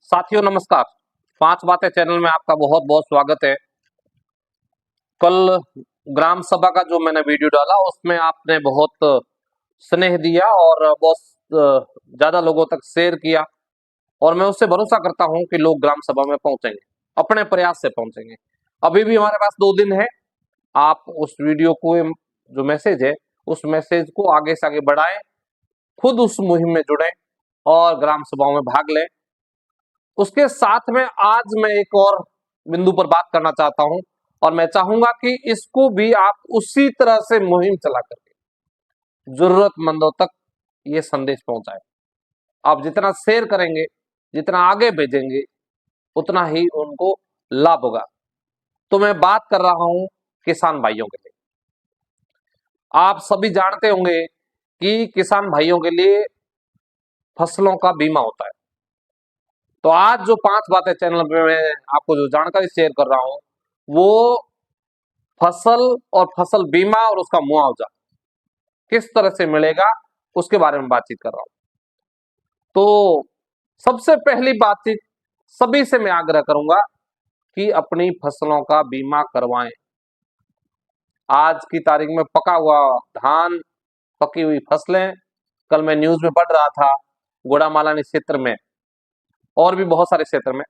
साथियों नमस्कार। पांच बातें चैनल में आपका बहुत बहुत स्वागत है। कल ग्राम सभा का जो मैंने वीडियो डाला उसमें आपने बहुत स्नेह दिया और बहुत ज्यादा लोगों तक शेयर किया और मैं उससे भरोसा करता हूं कि लोग ग्राम सभा में पहुंचेंगे, अपने प्रयास से पहुंचेंगे। अभी भी हमारे पास 2 दिन है। आप उस वीडियो को, जो मैसेज है, उस मैसेज को आगे से आगे बढ़ाएं, खुद उस मुहिम में जुड़ें और ग्राम सभाओं में भाग लें। उसके साथ में आज मैं एक और बिंदु पर बात करना चाहता हूं और मैं चाहूंगा कि इसको भी आप उसी तरह से मुहिम चला करके जरूरतमंदों तक ये संदेश पहुंचाएं। आप जितना शेयर करेंगे, जितना आगे भेजेंगे, उतना ही उनको लाभ होगा। तो मैं बात कर रहा हूं किसान भाइयों के लिए। आप सभी जानते होंगे कि किसान भाइयों के लिए फसलों का बीमा होता है। तो आज जो 5 बातें चैनल पे मैं आपको जो जानकारी शेयर कर रहा हूं वो फसल और फसल बीमा और उसका मुआवजा किस तरह से मिलेगा उसके बारे में बातचीत कर रहा हूं। तो सबसे पहली बातचीत सभी से मैं आग्रह करूंगा कि अपनी फसलों का बीमा करवाएं। आज की तारीख में पका हुआ धान, पकी हुई फसलें, कल मैं न्यूज में पढ़ रहा था गुड़ामालानी क्षेत्र में और भी बहुत सारे क्षेत्र में,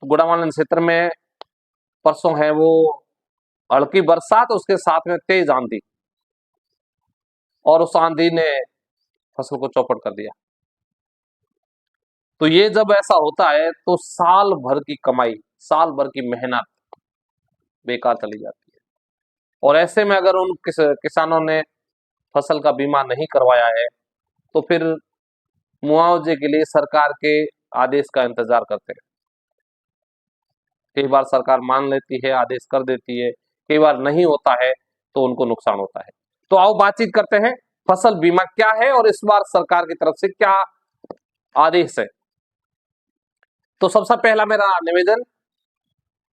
गुड़ामालानी क्षेत्र में परसों है वो हल्की बरसात, उसके साथ में तेज आंधी, और उस आंधी ने फसल को चौपट कर दिया। तो ये जब ऐसा होता है तो साल भर की कमाई, साल भर की मेहनत बेकार चली जाती है। और ऐसे में अगर उन किसानों ने फसल का बीमा नहीं करवाया है तो फिर मुआवजे के लिए सरकार के आदेश का इंतजार करते हैं। कई बार सरकार मान लेती है, आदेश कर देती है, कई बार नहीं होता है तो उनको नुकसान होता है। तो आओ बातचीत करते हैं फसल बीमा क्या है और इस बार सरकार की तरफ से क्या आदेश है। तो सबसे पहला मेरा निवेदन,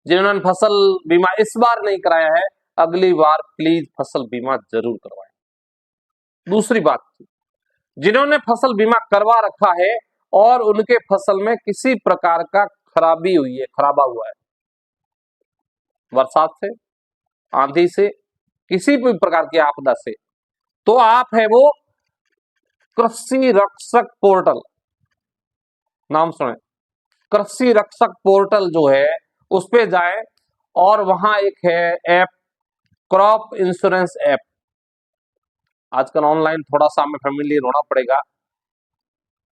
जिन्होंने फसल बीमा इस बार नहीं कराया है, अगली बार प्लीज फसल बीमा जरूर करवाएं। दूसरी बात, जिन्होंने फसल बीमा करवा रखा है और उनके फसल में किसी प्रकार का खराबी हुई है, खराबा हुआ है, बरसात से, आंधी से, किसी भी प्रकार की आपदा से, तो आप है वो कृषि रक्षक पोर्टल, नाम सुने, कृषि रक्षक पोर्टल जो है उस पे जाएं और वहां एक है ऐप, क्रॉप इंश्योरेंस ऐप। आजकल ऑनलाइन थोड़ा सा हमें फैमिलियर होना पड़ेगा।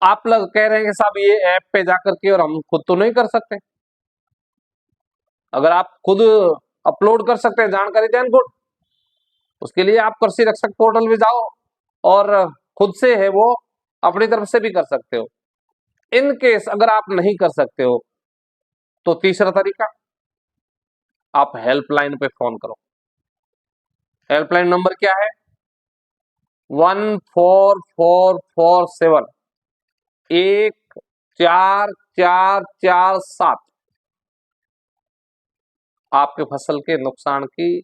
आप लोग कह रहे हैं कि साहब ये ऐप पे जाकर के और हम खुद तो नहीं कर सकते। अगर आप खुद अपलोड कर सकते हैं जानकारी, देन गुड। उसके लिए आप कृषि रक्षक पोर्टल में जाओ और खुद से है वो अपनी तरफ से भी कर सकते हो। इन केस अगर आप नहीं कर सकते हो तो तीसरा तरीका, आप हेल्पलाइन पे फोन करो। हेल्पलाइन नंबर क्या है? 14447 144447। आपके फसल के नुकसान की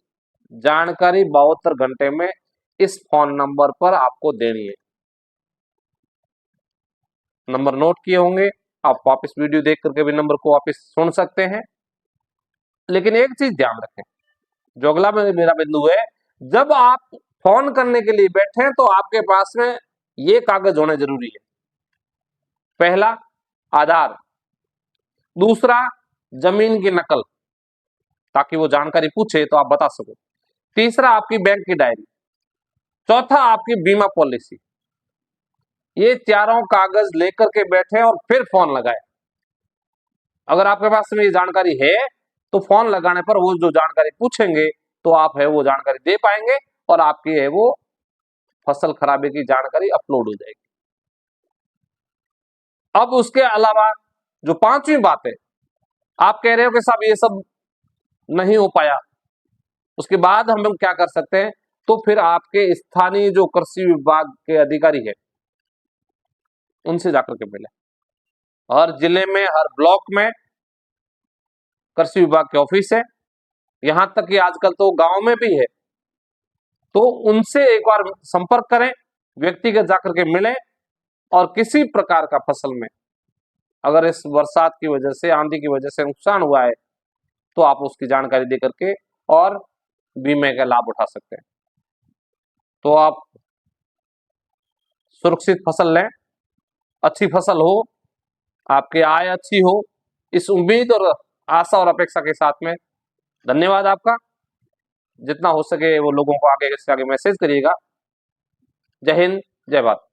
जानकारी 72 घंटे में इस फोन नंबर पर आपको देनी है। नंबर नोट किए होंगे, आप वापस वीडियो देख करके भी नंबर को वापस सुन सकते हैं। लेकिन एक चीज ध्यान रखें, जो अगला मेरा बिंदु है, जब आप फोन करने के लिए बैठे हैं तो आपके पास में ये कागज होने जरूरी है। पहला, आधार। दूसरा, जमीन की नकल, ताकि वो जानकारी पूछे तो आप बता सको। तीसरा, आपकी बैंक की डायरी। चौथा, आपकी बीमा पॉलिसी। ये चारों कागज लेकर के बैठे और फिर फोन लगाए। अगर आपके पास में ये जानकारी है तो फोन लगाने पर वो जो जानकारी पूछेंगे तो आप है वो जानकारी दे पाएंगे और आपकी है वो फसल खराबे की जानकारी अपलोड हो जाएगी। अब उसके अलावा जो पांचवी बात है, आप कह रहे हो कि साहब ये सब नहीं हो पाया, उसके बाद हम लोग क्या कर सकते हैं? तो फिर आपके स्थानीय जो कृषि विभाग के अधिकारी है उनसे जाकर के मिले। हर जिले में, हर ब्लॉक में कृषि विभाग के ऑफिस है, यहां तक कि आजकल तो गांव में भी है। तो उनसे एक बार संपर्क करें, व्यक्तिगत जाकर के मिलें और किसी प्रकार का फसल में अगर इस बरसात की वजह से, आंधी की वजह से नुकसान हुआ है तो आप उसकी जानकारी दे करके और बीमे का लाभ उठा सकते हैं। तो आप सुरक्षित फसल लें, अच्छी फसल हो, आपकी आय अच्छी हो, इस उम्मीद और आशा और अपेक्षा के साथ में धन्यवाद आपका। जितना हो सके वो लोगों को आगे इसके आगे मैसेज करिएगा। जय हिंद, जय भारत।